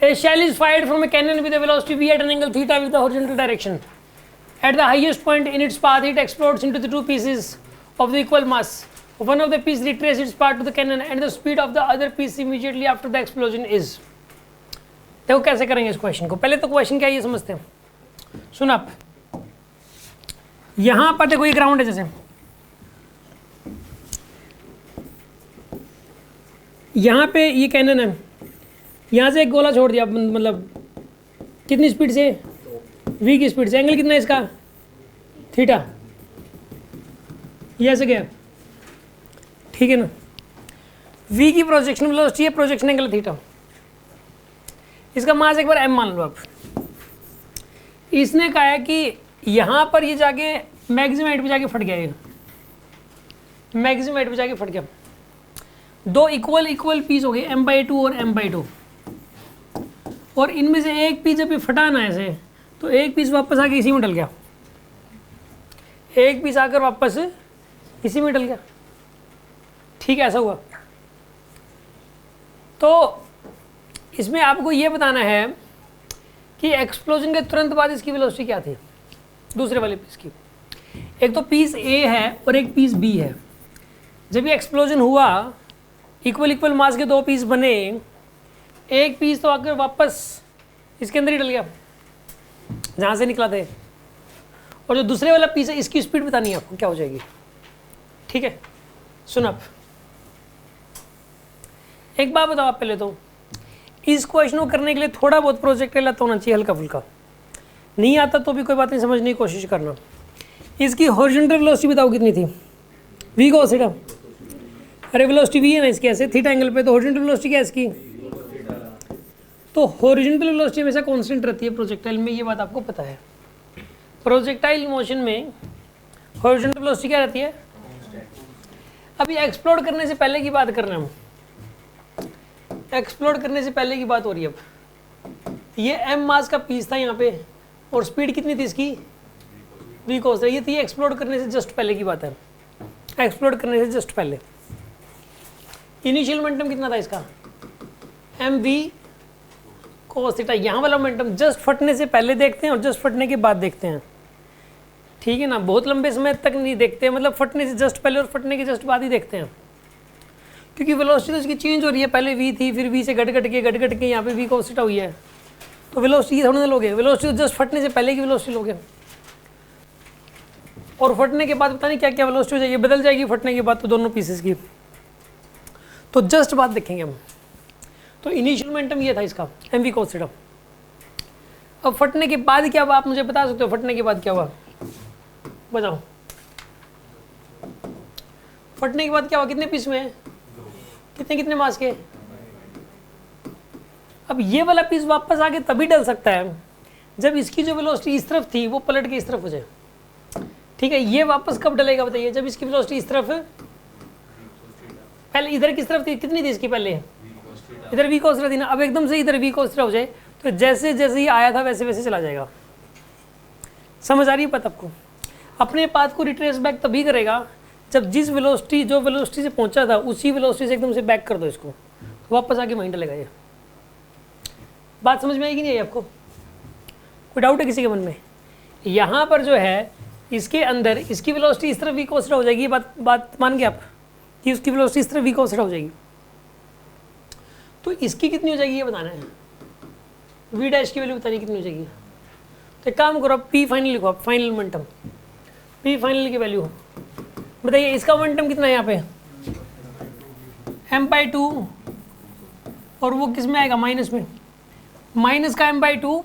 A shell is fired from a cannon with a velocity v at an angle theta with the horizontal direction. At the highest point in its path, it explodes into the two pieces of the equal mass. One of the pieces retraces its path to the cannon, and the speed of the other piece immediately after the explosion is. देखो कैसे करेंगे इस question को. पहले तो question क्या है ये समझते हैं. सुन आप, यहां पर देखो ये ग्राउंड है, जैसे यहां पे ये कैनन है, यहां से एक गोला छोड़ दिया, मतलब कितनी स्पीड से, v की स्पीड से. एंगल कितना है इसका, थीटा. ये ऐसे गया, ठीक है ना. v की प्रोजेक्शन वेलोसिटी है, प्रोजेक्शन एंगल थीटा. इसका मास एक बार m मान लो आप. इसने कहा है कि यहां पर ये जाके मैक्सिमम हाइट पे जाके फट गया, ये मैक्सिमम हाइट पे जाके फट गया. दो इक्वल पीस हो गए, m/2 और m/2, और इनमें से एक पीस जब ये फटा ना ऐसे, तो एक पीस वापस आके इसी में डल गया, एक पीस आकर वापस इसी में डल गया. ठीक है, ऐसा हुआ. तो इसमें आपको ये बताना है कि एक्सप्लोजन के तुरंत बाद इसकी वेलोसिटी क्या थी, दूसरे वाले पीस की. एक तो पीस ए है और एक पीस बी है. जब ये एक्सप्लोजन हुआ, इक्वल मास के दो पीस बने, एक पीस तो आकर वापस इसके अंदर ही डल गया जहाँ से निकला थे, और जो दूसरे वाला पीस है इसकी स्पीड बतानी है आपको क्या हो जाएगी. ठीक है, सुन आप, एक बात बताओ आप. पहले तो इस क्वेश्चन को करने के लिए थोड़ा बहुत प्रोजेक्टाइल आता होना चाहिए, हल्का फुल्का. नहीं आता तो भी कोई बात नहीं, समझने की कोशिश करना. इसकी हॉरिजॉन्टल वेलोसिटी बताओ कितनी थी, v को थीटा. अरे वेलोसिटी v है ना इसकी, ऐसे थीटा एंगल पे, तो हॉरिजॉन्टल वेलोसिटी क्या है इसकी. तो हॉरिजॉन्टल वेलोसिटी हमेशा कांस्टेंट रहती है प्रोजेक्टाइल में, ये बात आपको पता है. प्रोजेक्टाइल मोशन में हॉरिजॉन्टल वेलोसिटी क्या रहती है. अभी एक्सप्लोड करने से पहले की बात कर रहे हैं हम, एक्सप्लोड करने से पहले की बात हो रही है. अब ये m मास का पीस था यहाँ पे, और स्पीड कितनी थी इसकी, v cos. ये थी एक्सप्लोड करने से जस्ट पहले की बात है, एक्सप्लोड करने से जस्ट पहले. इनिशियल मोमेंटम कितना था इसका, mv cos थीटा. यहाँ वाला मोमेंटम जस्ट फटने से पहले देखते हैं और जस्ट फटने के बाद देखते हैं. ठीक है ना, बहुत लंबे समय तक नहीं देखते हैं, मतलब फटने से जस्ट पहले और फटने के जस्ट बाद ही देखते हैं, क्योंकि वेलोसिटी तो इसकी चेंज हो रही है. पहले v थी, फिर v से घट के यहाँ पे v cos थीटा हुई है. तो वेलोसिटी थोड़ी ना लोगे, वेलोसिटी तो जस्ट फटने से पहले की वेलोसिटी लोगे, और फटने के बाद पता नहीं क्या क्या वेलोसिटी हो जाएगी, बदल जाएगी फटने के बाद तो दोनों पीसेस की. तो जस्ट बात देखेंगे हम. तो इनिशियल मोमेंटम ये था इसका, mv cos थीटा. अब फटने के बाद क्या हुआ, आप मुझे बता सकते हो फटने के बाद क्या हुआ, बताओ. फटने के बाद क्या हुआ, कितने पीस में, कितने मास के. अब ये वाला पीस वापस आके तभी डल सकता है जब इसकी जो वेलोसिटी इस तरफ थी वो पलट के इस तरफ हो जाए. ठीक है, ये वापस कब डलेगा बताइए, जब इसकी वेलोसिटी इस तरफ, पहले इधर किस तरफ थी, कितनी थी इसकी पहले, इधर v cos थीटा थी ना. अब एकदम से इधर v cos थीटा हो जाए, तो जैसे जैसे ही आया था वैसे वैसे चला जाएगा. समझ आ रही है बात आपको. अपने पाथ को रिट्रेस बैक तभी करेगा जब जिस वेलोसिटी, जो वेलोसिटी से पहुंचा था उसी वेलोसिटी से एकदम से बैक कर दो इसको, तो वापस आके वहीं डलेगा. ये बात समझ में आएगी नहीं आई आपको, कोई डाउट है किसी के मन में. यहाँ पर जो है इसके अंदर इसकी वेलोसिटी इस तरफ v cos थीटा हो जाएगी. बात मान गए आप कि उसकी वेलोसिटी इस तरफ v cos थीटा हो जाएगी. तो इसकी कितनी हो जाएगी ये बताना है, v डैश की वैल्यू बतानी कितनी हो जाएगी. तो एक काम करो, p फाइनल लिखो आप, फाइनल मोमेंटम, p फाइनल की वैल्यू बताइए. इसका मोमेंटम कितना है यहाँ पे, m/2, और वो किस में आएगा, माइनस में. माइनस का m/2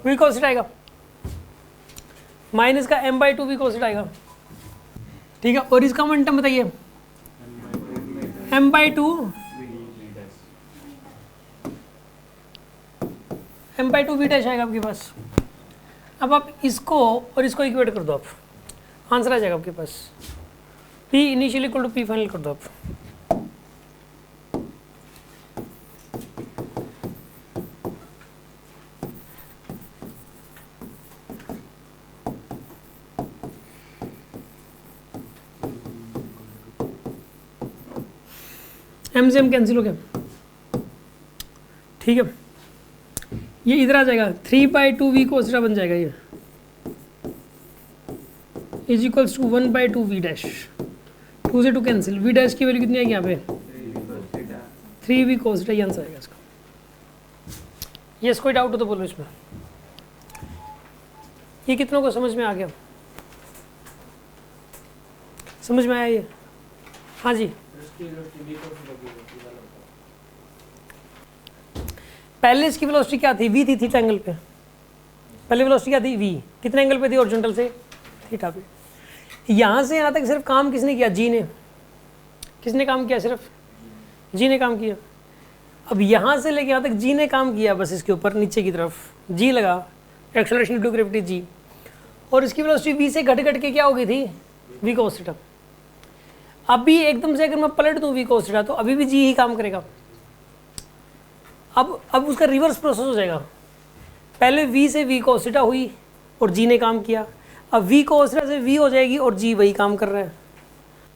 v cos थीटा आएगा, माइनस का m/2 v cos थीटा आएगा. ठीक है, और इसका मोमेंटम बताइए, m/2 v डैश आएगा आपके पास. अब आप इसको और इसको इक्वेट कर दो, आप आंसर आ जाएगा आपके पास. p initial equal to p final कर दो आप. m से m कैंसिल हो गया. ठीक है, ये इधर आ जाएगा 3/2 वी cos थीटा बन जाएगा ये is equals to 1/2 v dash, 2 से 2 कैंसिल, वी डैश की वैल्यू कितनी आएगी यहाँ पे 3 वी cos थीटा, ये आंसर आएगा इसका। यस कोई डाउट हो तो बोलो इसमें। ये कितनों को समझ में आ गया? समझ में आया ये? हाँ जी। पहले इसकी वेलोसिटी क्या थी? v थी थीटा एंगल पे। पहले वेलोसिटी क्या थी? v। कितने एंगल पे थी? हॉरिजॉन्टल से थीटा पे। यहाँ से यहाँ तक सिर्फ काम किसने किया? जी ने। किसने काम किया? सिर्फ जी ने काम किया। अब यहाँ से लेके यहाँ तक जी ने काम किया, बस इसके ऊपर नीचे की तरफ जी लगा, acceleration due to gravity G, और इसकी वेलोसिटी v से घट घट के क्या हो गई थी? v cos theta. अभी एकदम से अगर मैं पलट दूँ v cos थीटा तो अभी भी जी ही काम करेगा। अब उसका रिवर्स प्रोसेस हो जाएगा। पहले v से v cos थीटा हुई और g ने काम किया, अब v cos थीटा से v हो जाएगी और g वही काम कर रहा है,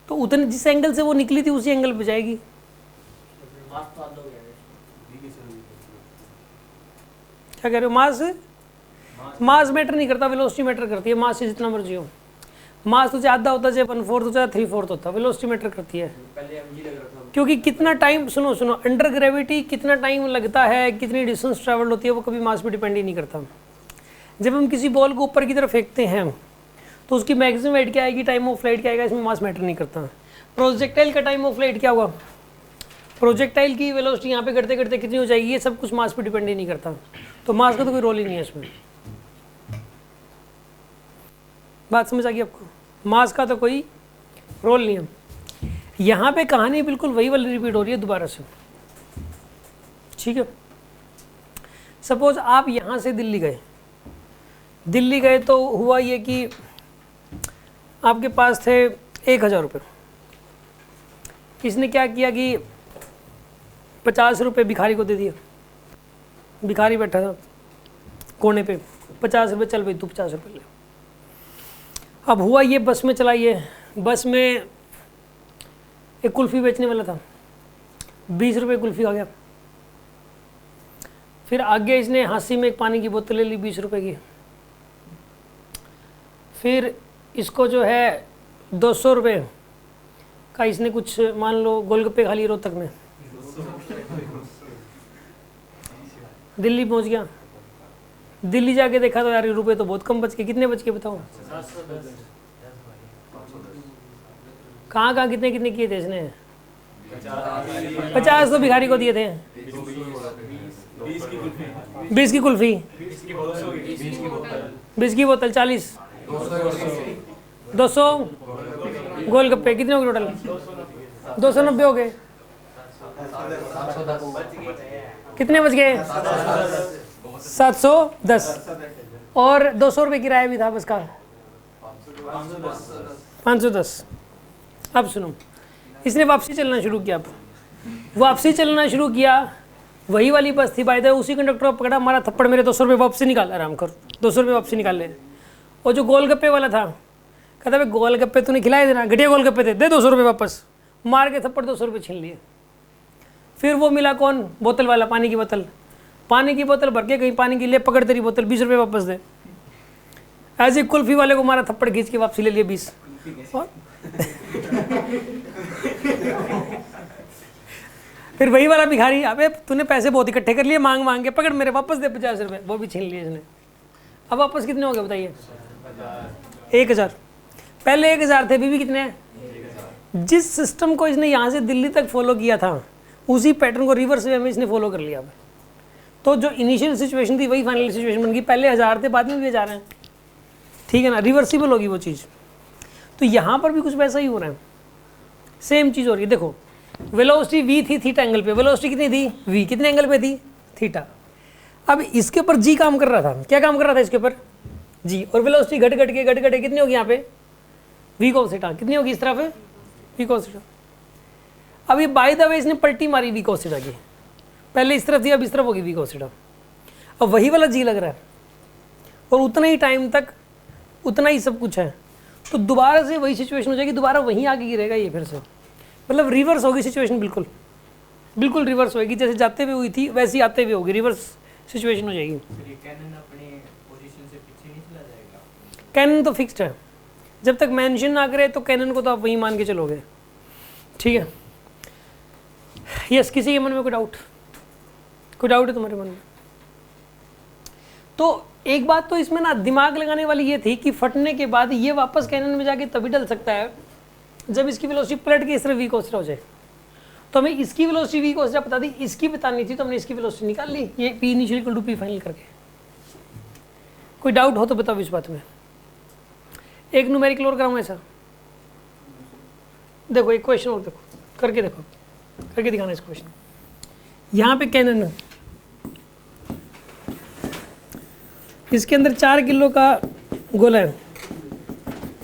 तो उतने जिस एंगल से वो निकली थी उसी एंगल पे जाएगी। क्या कह रहे हो? मास मैटर नहीं करता, वेलोसिटी मैटर करती है। मास से जितना मर्जी हो, मास तो चाहे आधा होता, चाहे 1/4 होता, चाहे 3/4 होता, वेलोसिटी मैटर करती है। क्योंकि कितना टाइम, सुनो अंडर ग्रेविटी कितना टाइम लगता है, कितनी डिस्टेंस ट्रैवल होती है, वो कभी मास पे डिपेंड ही नहीं करता। जब हम किसी बॉल को ऊपर की तरफ फेंकते हैं तो उसकी मैक्सिमम वेट क्या आएगी, टाइम ऑफ फ्लाइट क्या आएगा, इसमें मास मैटर नहीं करता। प्रोजेक्टाइल का टाइम ऑफ फ्लाइट क्या हुआ? प्रोजेक्टाइल की वेलोसिटी यहाँ पे करते करते कितनी हो जाएगी, ये सब कुछ मास पे डिपेंड ही नहीं करता, तो मास का तो कोई रोल ही नहीं है इसमें। बात समझ आ गई आपको? मास का तो कोई रोल नहीं है। यहाँ पे कहानी बिल्कुल वही वाली रिपीट हो रही है दोबारा से, ठीक है। सपोज आप यहाँ से दिल्ली गए तो हुआ ये कि आपके पास थे 1000 रुपये। इसने क्या किया कि 50 रुपये भिखारी को दे दिया। भिखारी बैठा था कोने पे, 50 रुपये, चल भाई तू 50 रुपये ले। अब हुआ ये बस में चलाइए, बस में एक कुल्फ़ी बेचने वाला था, 20 रुपये कुल्फ़ी आ गया। फिर आगे इसने हांसी में एक पानी की बोतल ले ली 20 रुपये की। फिर इसको जो है 200 रुपये का इसने कुछ मान लो गोलगप्पे खा लिए रोहतक में, दिल्ली पहुंच गया। दिल्ली जाके देखा तो यार रुपए तो बहुत कम बच गए। कितने बच गए बताओ? कहाँ कितने कितने किए थे इसने? 50 तो भिखारी को दिए थे। 20 की कुल्फी, 20 की बोतल, 40, 200 गोलगप्पे, कितने हो गए टोटल? 290 हो गए। कितने बच गए? 710। और 200 रुपये किराया भी था बस का, 510। अब सुनो, इसने वापसी चलना शुरू किया। अब वापसी चलना शुरू किया, वही वाली बस थी बाय द वे, उसी कंडक्टर को पकड़ा, मारा थप्पड़, मेरे 200 रुपये वापसी निकाल, आराम कर 200 रुपये वापसी निकाल ले। और जो गोलगप्पे वाला था कहता भाई गोलगप्पे तूने खिलाए देना, घटिया गोलगप्पे थे, दे 200 रुपये वापस। मार के थप्पड़ 200 रुपये छीन लिए। फिर वो मिला कौन? बोतल वाला, पानी की बोतल। पानी की बोतल भर के कहीं पानी की ले, पकड़ तेरी बोतल, 20 रुपये वापस दे। ऐसे कुल्फी वाले को मारा थप्पड़, खींच के वापसी ले लिए 20। फिर वही वाला भिखारी, अबे तूने पैसे बहुत इकट्ठे कर लिए, मांग मांग के, पकड़ मेरे वापस दे 50 रुपये, वो भी छीन लिए इसने। अब वापस कितने हो गए बताइए? 1000। पहले 1000 थे, अभी भी कितने हैं? जिस सिस्टम को इसने यहाँ से दिल्ली तक फॉलो किया था उसी पैटर्न को रिवर्स वे में इसने फॉलो कर लिया। तो जो इनिशियल सिचुएशन थी वही फाइनल सिचुएशन बन गई। पहले 1000 थे, बाद में भी 1000 हैं, ठीक है ना, रिवर्सिबल होगी वो चीज़। तो यहाँ पर भी कुछ वैसा ही हो रहा है, सेम चीज़ हो रही है। देखो वेलोसिटी v थी थीटा एंगल पे, वेलोसिटी कितनी थी? v कितने एंगल पे थी? थीटा। अब इसके ऊपर g काम कर रहा था, क्या काम कर रहा था इसके ऊपर? g। और वेलोसिटी घट घट के कितनी होगी यहाँ पे? v cos theta. कितनी होगी इस तरफ? v cos theta. अब ये बाय द वे इसने पलटी मारी v cos थीटा की, पहले इस तरफ थी, अब इस तरफ होगी v cos थीटा। अब वही वाला g लग रहा है और उतना ही टाइम तक उतना ही सब कुछ है, तो दोबारा से वही सिचुएशन हो जाएगी, दोबारा वहीं आगे गिरेगा ये फिर से, मतलब रिवर्स होगी सिचुएशन, बिल्कुल बिल्कुल रिवर्स होगी। जैसे जाते हुए हुई थी वैसी आते हुए होगी, रिवर्स सिचुएशन हो जाएगी। कैनन अपने पोजीशन से पीछे नहीं चला जाएगा? कैनन तो फिक्स्ड है, जब तक मेंशन ना करे तो कैनन को तो आप वहीं मान के चलोगे, ठीक है। यस, किसी के मन में कोई डाउट है तुम्हारे मन में? तो एक बात तो इसमें ना दिमाग लगाने वाली ये थी कि फटने के बाद ये वापस कैनन में जाके तभी डल सकता है जब इसकी वेलोसिटी पलट के इस तरह वी कोस्टा हो जाए। तो हमें इसकी वेलोसिटी वी कोस्टा बता दी, इसकी बतानी थी तो हमने इसकी वेलोसिटी निकाल ली, ये P initial equal to P final करके। कोई डाउट हो तो बताओ इस बात में। एक न्यूमेरिकल और कराऊं ऐसा? देखो एक क्वेश्चन और देखो, करके देखो, करके दिखाना इस क्वेश्चन। यहाँ पे कैनन है, इसके अंदर 4 किलो का गोला है,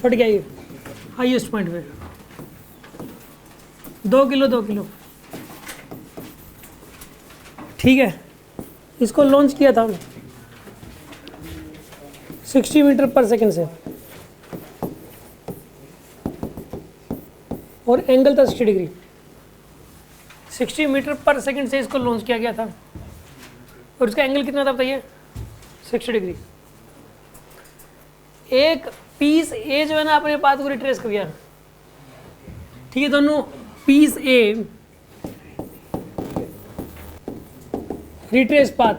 फट गया ये हाईएस्ट पॉइंट पे, 2 किलो, ठीक है। इसको लॉन्च किया था 60 मीटर पर सेकंड से और एंगल था 60 डिग्री। 60 मीटर पर सेकंड से इसको लॉन्च किया गया था और इसका एंगल कितना था बताइए? 60 डिग्री। एक पीस ए जो है ना अपने पाथ को रिट्रेस कर गया, ठीक है। दोनों piece A retrace path,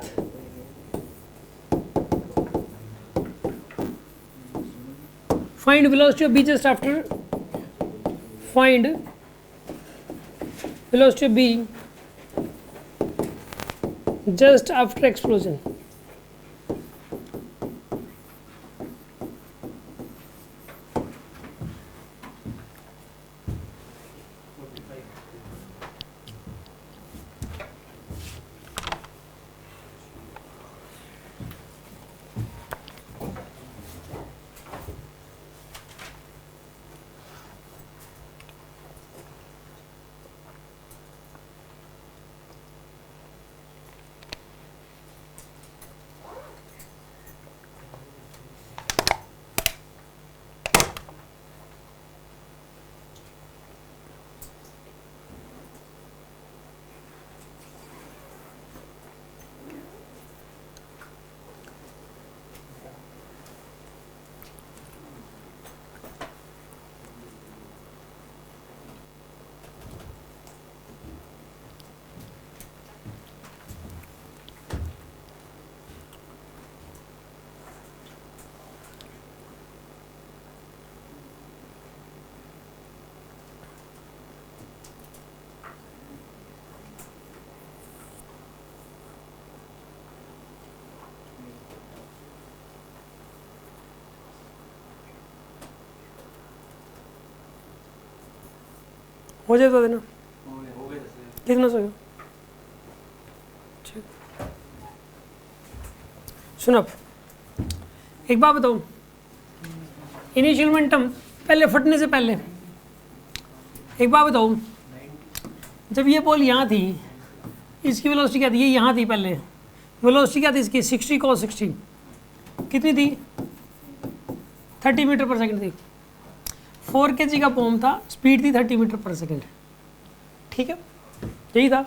find velocity of B just after, find velocity of B just after explosion. हो जाए तो देना, कितना सो? ठीक, सुनो एक बात बताओ, इनिशियल मोमेंटम पहले फटने से पहले एक बात बताओ, जब ये बॉल यहाँ थी इसकी वेलोसिटी क्या थी? ये यहाँ थी पहले, वेलोसिटी क्या थी इसकी? 60 cos 60 कितनी थी? 30 मीटर पर सेकंड थी। 4 kg का बॉम्ब था, स्पीड थी 30 मीटर पर सेकंड, ठीक है, यही था।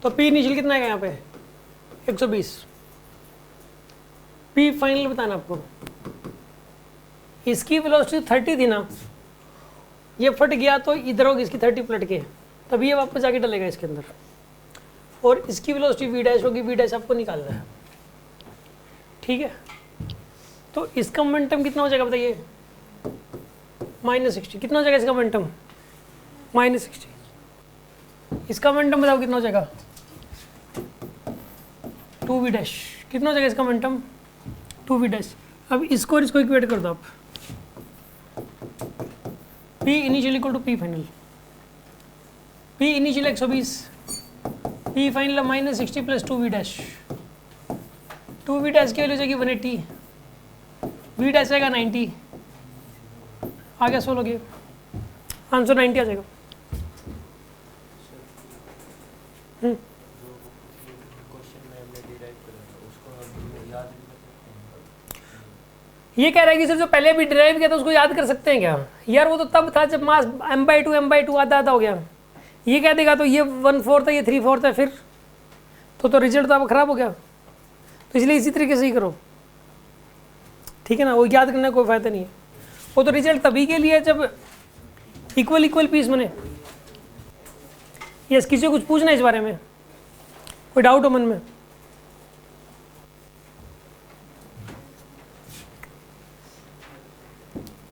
तो पी इनिशियल कितना है यहाँ पे? 120। पी फाइनल बताना आपको। इसकी वेलोसिटी 30 थी ना, ये फट गया तो इधर होगी इसकी 30 पलट के, तभी ये वापस जाके डलेगा इसके अंदर, और इसकी वेलोसिटी वी डैश होगी, वी डैश आपको निकालना है, ठीक है। तो इसका मोमेंटम कितना हो जाएगा बताइए? -60। कितना हो जाएगा इसका मोमेंटम? -60। इसका मोमेंटम बताओ कितना हो जाएगा? 2v dash. कितना हो जाएगा इसका मोमेंटम? 2v dash. अब इसको और इसको इक्वेट कर दो आप, P initial equal to P final. P initial 120, P final -60 plus 2v dash. 2v dash की वैल्यू हो जाएगी 180, v डैश आएगा 90, आ गया 16 के आंसर 90 आ जाएगा। ये कह रहा है कि सर जो पहले भी डिराइव किया था उसको याद कर सकते हैं क्या? यार वो तो तब था जब मास m/2 आधा आधा हो गया, ये कह देगा तो ये 1/4 है, ये 3/4 है, फिर तो रिजल्ट तो आपका ख़राब हो गया। तो इसलिए इसी तरीके से ही करो, ठीक है ना। वो याद करने का कोई फ़ायदा नहीं है। वो तो रिजल्ट तभी के लिए जब इक्वल पीस बने। यस, किसी को कुछ पूछना है इस बारे में, कोई डाउट हो मन में?